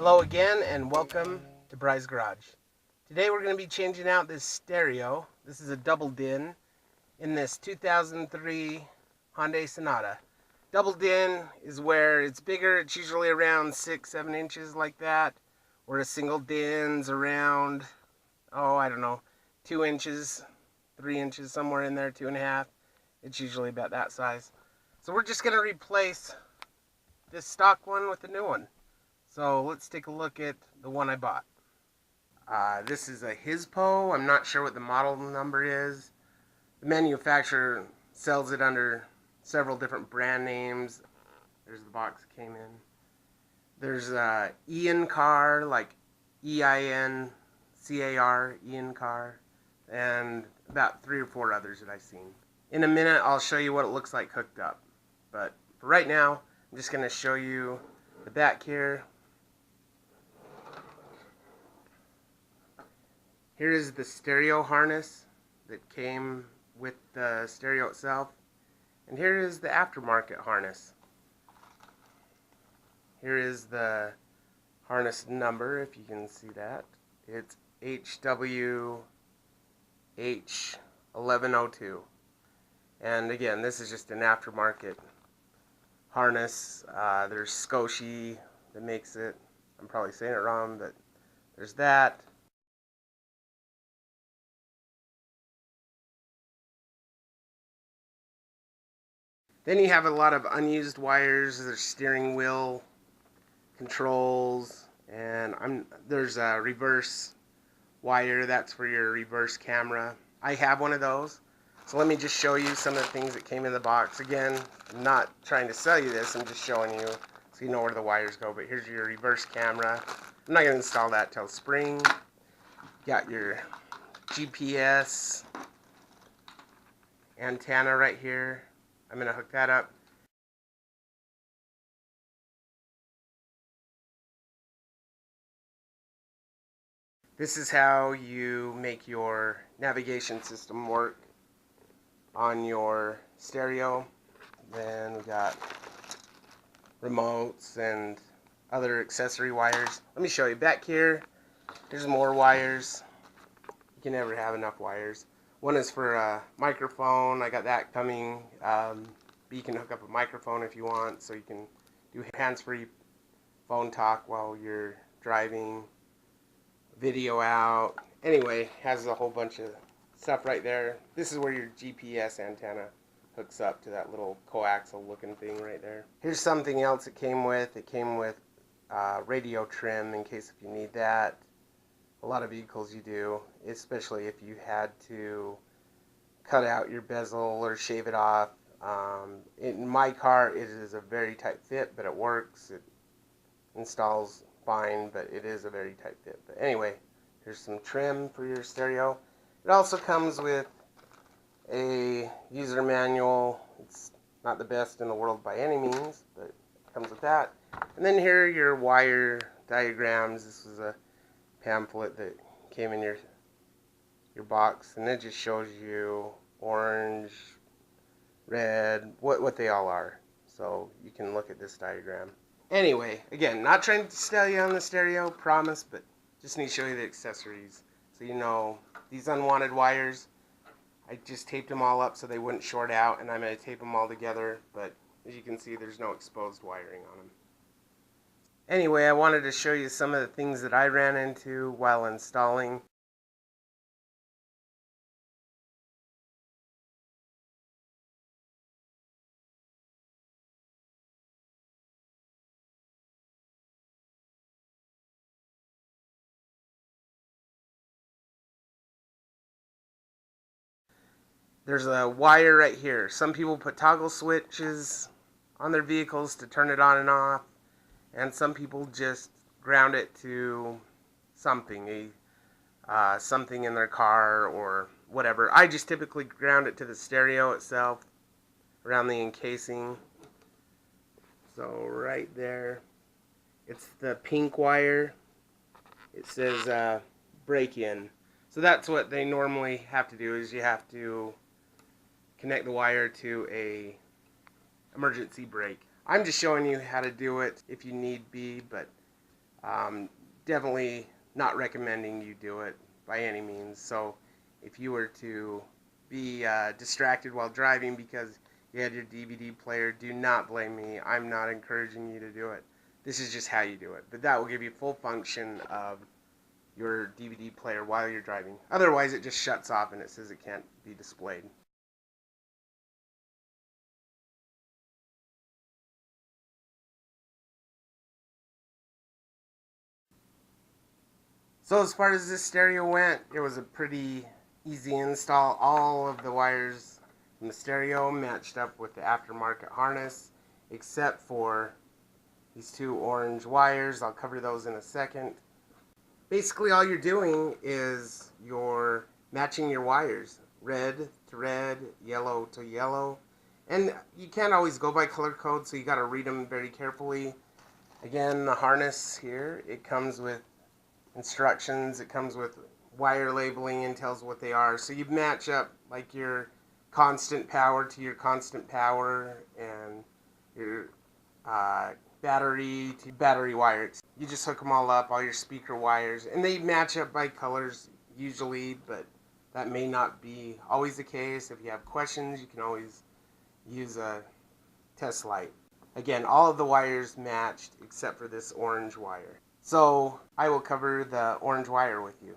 Hello again and welcome to BryzGarage. Today we're going to be changing out this stereo. This is a double din in this 2003 Hyundai Sonata. Double din is where it's bigger. It's usually around 6-7 inches like that. Where a single din's around, I don't know, 2 inches, 3 inches, somewhere in there, 2.5. It's usually about that size. So we're just going to replace this stock one with a new one. So let's take a look at the one I bought. This is a Hispo. I'm not sure what the model number is. The manufacturer sells it under several different brand names. There's the box it came in. There's Ian Car, like E-I-N-C-A-R, Ian Car, and about 3 or 4 others that I've seen. In a minute, I'll show you what it looks like hooked up. But for right now, I'm just going to show you the back here. Here is the stereo harness that came with the stereo itself. And here is the aftermarket harness. Here is the harness number, if you can see that. It's HWH1102. And again, this is just an aftermarket harness. There's Scotia that makes it. I'm probably saying it wrong, but there's that. Then you have a lot of unused wires. There's steering wheel controls, and there's a reverse wire. That's for your reverse camera. I have one of those. So let me just show you some of the things that came in the box. Again, I'm not trying to sell you this. I'm just showing you so you know where the wires go. But here's your reverse camera. I'm not going to install that till spring. Got your GPS antenna right here. I'm going to hook that up. This is how you make your navigation system work on your stereo. Then we got remotes and other accessory wires. Let me show you. Back here, there's more wires. You can never have enough wires. One is for a microphone. I got that coming. But you can hook up a microphone if you want, so you can do hands-free phone talk while you're driving, video out. Anyway, has a whole bunch of stuff right there. This is where your GPS antenna hooks up to that little coaxial looking thing right there. Here's something else it came with. It came with radio trim in case if you need that. A lot of vehicles you do, especially if you had to cut out your bezel or shave it off. In my car, it is a very tight fit, but it works. It installs fine, but it is a very tight fit. But anyway, here's some trim for your stereo. It also comes with a user manual. It's not the best in the world by any means, but it comes with that. And then here are your wire diagrams. This was a pamphlet that came in your box, and it just shows you orange, red, what they all are. So you can look at this diagram. Anyway, again, not trying to sell you on the stereo, promise, but just need to show you the accessories. So you know, these unwanted wires, I just taped them all up so they wouldn't short out, and I'm going to tape them all together, but as you can see, there's no exposed wiring on them. Anyway, I wanted to show you some of the things that I ran into while installing. There's a wire right here. Some people put toggle switches on their vehicles to turn it on and off, and some people just ground it to something, something in their car or whatever. I just typically ground it to the stereo itself, around the encasing. So right there, it's the pink wire. It says break in. So that's what they normally have to do, is you have to connect the wire to a emergency brake. I'm just showing you how to do it if you need be, but Definitely not recommending you do it by any means. So if you were to be distracted while driving because you had your DVD player, do not blame me. I'm not encouraging you to do it. This is just how you do it. But that will give you full function of your DVD player while you're driving. Otherwise, it just shuts off and it says it can't be displayed. So as far as this stereo went, it was a pretty easy install. All of the wires in the stereo matched up with the aftermarket harness, except for these two orange wires. I'll cover those in a second. Basically all you're doing is you're matching your wires, red to red, yellow to yellow. And you can't always go by color code, so you got to read them very carefully. Again, the harness here, it comes with instructions, it comes with wire labeling and tells what they are. So you match up like your constant power to your constant power, and your battery to battery wires. You just hook them all up, all your speaker wires, and they match up by colors usually, but that may not be always the case. If you have questions, you can always use a test light. Again, all of the wires matched except for this orange wire. So I will cover the orange wire with you.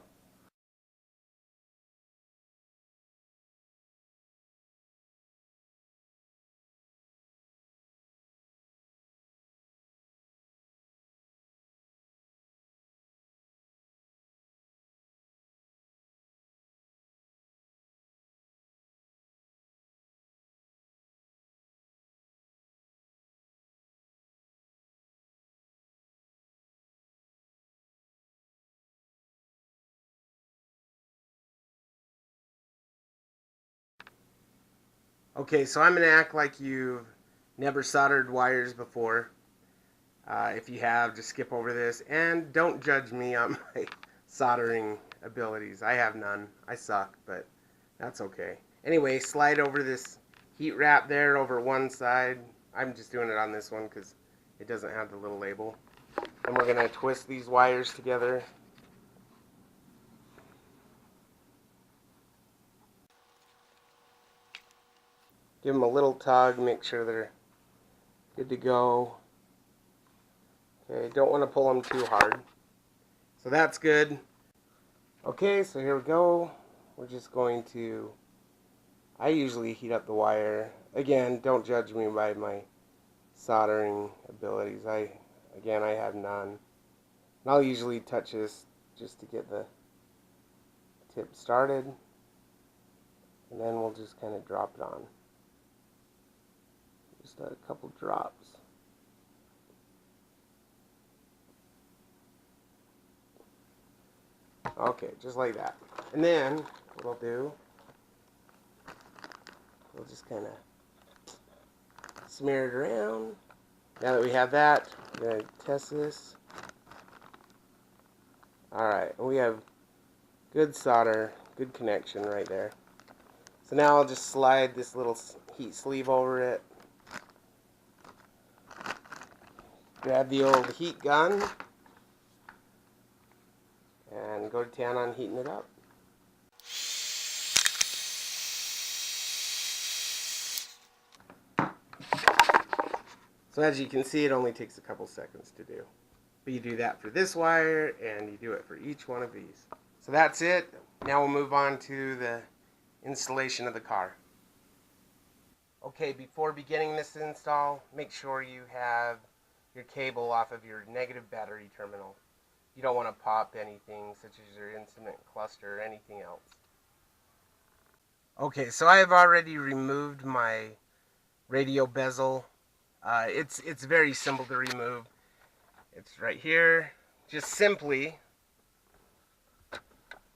Okay, so I'm going to act like you've never soldered wires before. If you have, just skip over this. And don't judge me on my soldering abilities. I have none. I suck, but that's okay. Anyway, slide over this heat wrap there over one side. I'm just doing it on this one because it doesn't have the little label. And we're going to twist these wires together. Give them a little tug, make sure they're good to go. Okay, don't want to pull them too hard. So that's good. Okay, so here we go. We're just going to, I usually heat up the wire. Again, don't judge me by my soldering abilities. I have none. And I'll usually touch this just to get the tip started. And then we'll just kind of drop it on. Just a couple drops. Okay, just like that. And then what we'll do, we'll just kind of smear it around. Now that we have that, we're going to test this. Alright, we have good solder, good connection right there. So now I'll just slide this little heat sleeve over it. Grab the old heat gun and go to town on heating it up. So as you can see, it only takes a couple seconds to do. But you do that for this wire, and you do it for each one of these. So that's it. Now we'll move on to the installation of the car. Okay, before beginning this install, make sure you have your cable off of your negative battery terminal. You don't want to pop anything such as your instrument cluster or anything else. Okay, so I have already removed my radio bezel. It's very simple to remove. It's right here. Just simply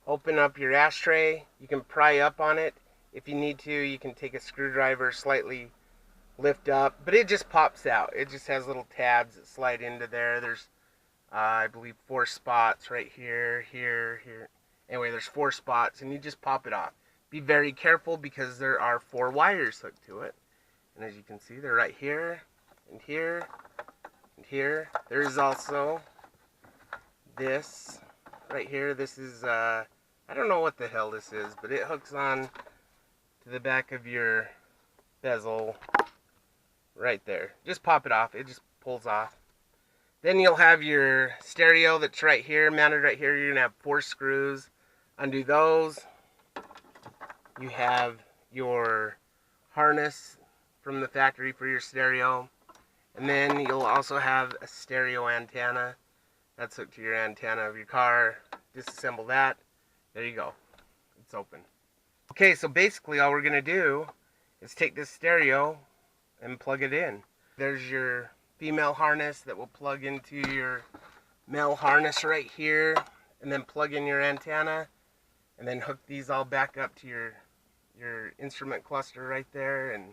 open up your ashtray. You can pry up on it. If you need to, you can take a screwdriver, slightly lift up, but it just pops out. It just has little tabs that slide into there. There's I believe 4 spots right here, here, here. Anyway, there's 4 spots, and you just pop it off. Be very careful because there are 4 wires hooked to it. And as you can see, they're right here, and here, and here. There is also this right here. This is, I don't know what the hell this is, but it hooks on to the back of your bezel right there. Just pop it off. It just pulls off. Then you'll have your stereo that's right here, mounted right here. You're going to have 4 screws. Undo those. You have your harness from the factory for your stereo. And then you'll also have a stereo antenna. That's hooked to your antenna of your car. Disassemble that. There you go. It's open. Okay, so basically all we're going to do is take this stereo and plug it in. There's your female harness that will plug into your male harness right here, and then plug in your antenna, and then hook these all back up to your instrument cluster right there, and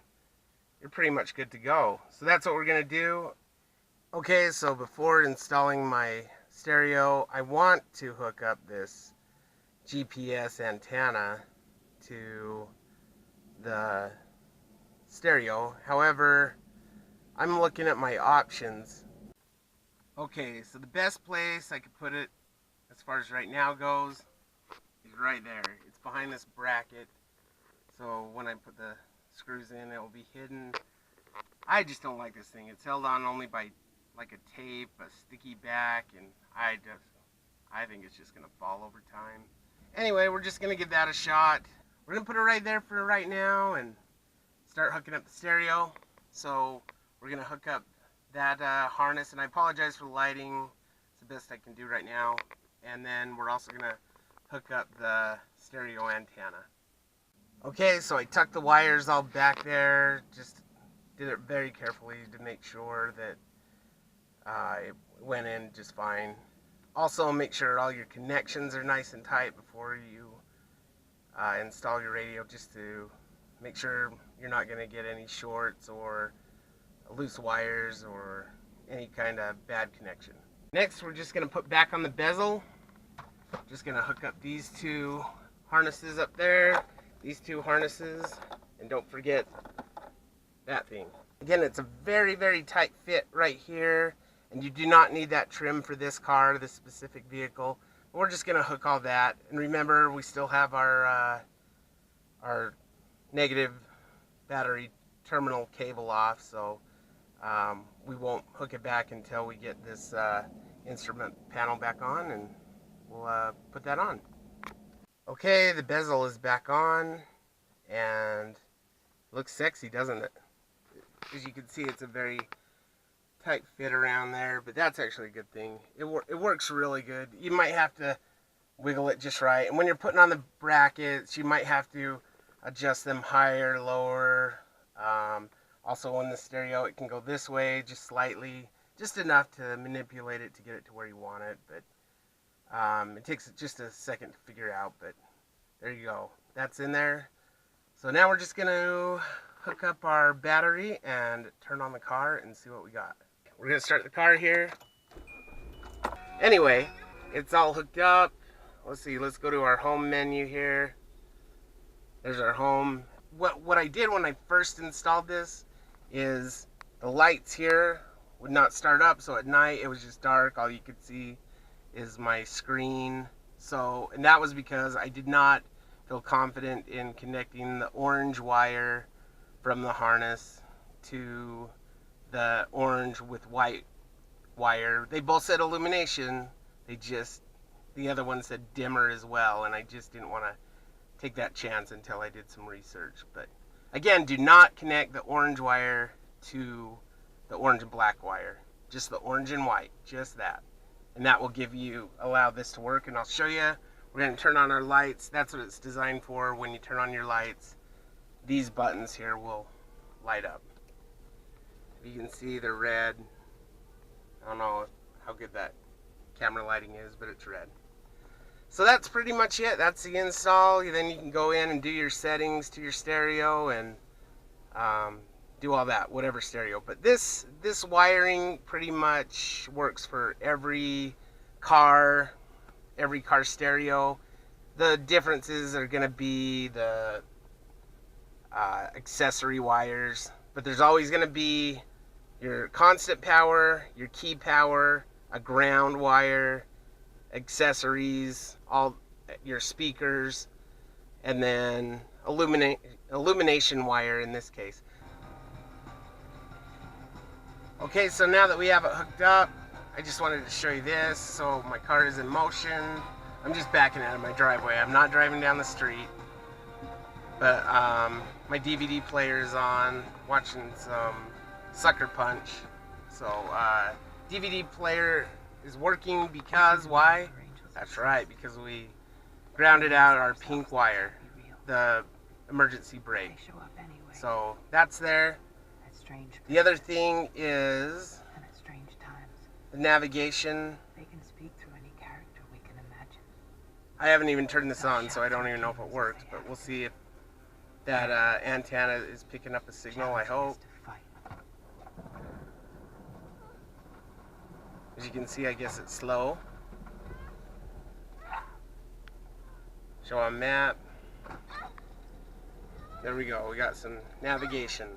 you're pretty much good to go. So that's what we're going to do. Okay, so before installing my stereo, I want to hook up this GPS antenna to the stereo. However, I'm looking at my options. Okay, so the best place I could put it, as far as right now goes, is right there. It's behind this bracket, so when I put the screws in, it will be hidden. I just don't like this thing. It's held on only by like a tape, a sticky back, and I think it's just gonna fall over time. Anyway, we're just gonna give that a shot. We're gonna put it right there for right now and start hooking up the stereo. So we're gonna hook up that harness, and I apologize for the lighting. It's the best I can do right now. And then we're also gonna hook up the stereo antenna. Okay, so I tucked the wires all back there. Just did it very carefully to make sure that it went in just fine. Also, make sure all your connections are nice and tight before you install your radio, just to make sure you're not going to get any shorts or loose wires or any kind of bad connection. Next, we're just going to put back on the bezel. Just going to hook up these 2 harnesses up there, these 2 harnesses, and don't forget that thing. Again, it's a very, very tight fit right here, and you do not need that trim for this car, this specific vehicle. But we're just going to hook all that. And remember, we still have our negative battery terminal cable off, so we won't hook it back until we get this instrument panel back on, and we'll put that on. Okay, the bezel is back on, and looks sexy, doesn't it? As you can see, it's a very tight fit around there, but that's actually a good thing. It works really good. You might have to wiggle it just right, and when you're putting on the brackets, you might have to adjust them higher, lower. Also on the stereo, it can go this way just slightly, just enough to manipulate it to get it to where you want it, but it takes just a second to figure out. But there you go, that's in there. So now we're just gonna hook up our battery and turn on the car and see what we got. We're gonna start the car here. Anyway, it's all hooked up. Let's see, let's go to our home menu here. There's our home. What I did when I first installed this is the lights here would not start up, so at night it was just dark. All you could see is my screen. So, and that was because I did not feel confident in connecting the orange wire from the harness to the orange with white wire. They both said illumination, the other one said dimmer as well, and I just didn't want to take that chance until I did some research. But again, do not connect the orange wire to the orange and black wire, just the orange and white, just that, and that will allow this to work. And I'll show you. We're going to turn on our lights. That's what it's designed for. When you turn on your lights, these buttons here will light up. You can see they're red. I don't know how good that camera lighting is, but it's red. So that's pretty much it. That's the install. Then you can go in and do your settings to your stereo and do all that, whatever stereo. But this wiring pretty much works for every car stereo. The differences are going to be the accessory wires, but there's always going to be your constant power, your key power, a ground wire, accessories, all your speakers, and then illumination wire in this case. Okay, so now that we have it hooked up, I just wanted to show you this. So my car is in motion. I'm just backing out of my driveway. I'm not driving down the street. But my DVD player is on, watching some Sucker Punch. So DVD player is working because why? That's right, because we grounded out our pink wire, the emergency brake. So that's there. The other thing is the navigation. I haven't even turned this on, so I don't even know if it works, but we'll see if that antenna is picking up a signal, I hope. As you can see, I guess it's slow. Show on map. There we go, we got some navigation.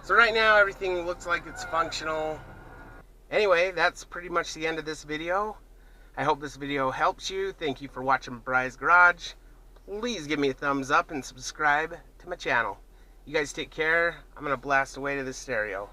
So right now everything looks like it's functional. Anyway, that's pretty much the end of this video. I hope this video helps you. Thank you for watching BryzGarage. Please give me a thumbs up and subscribe to my channel. You guys take care. I'm going to blast away to the stereo.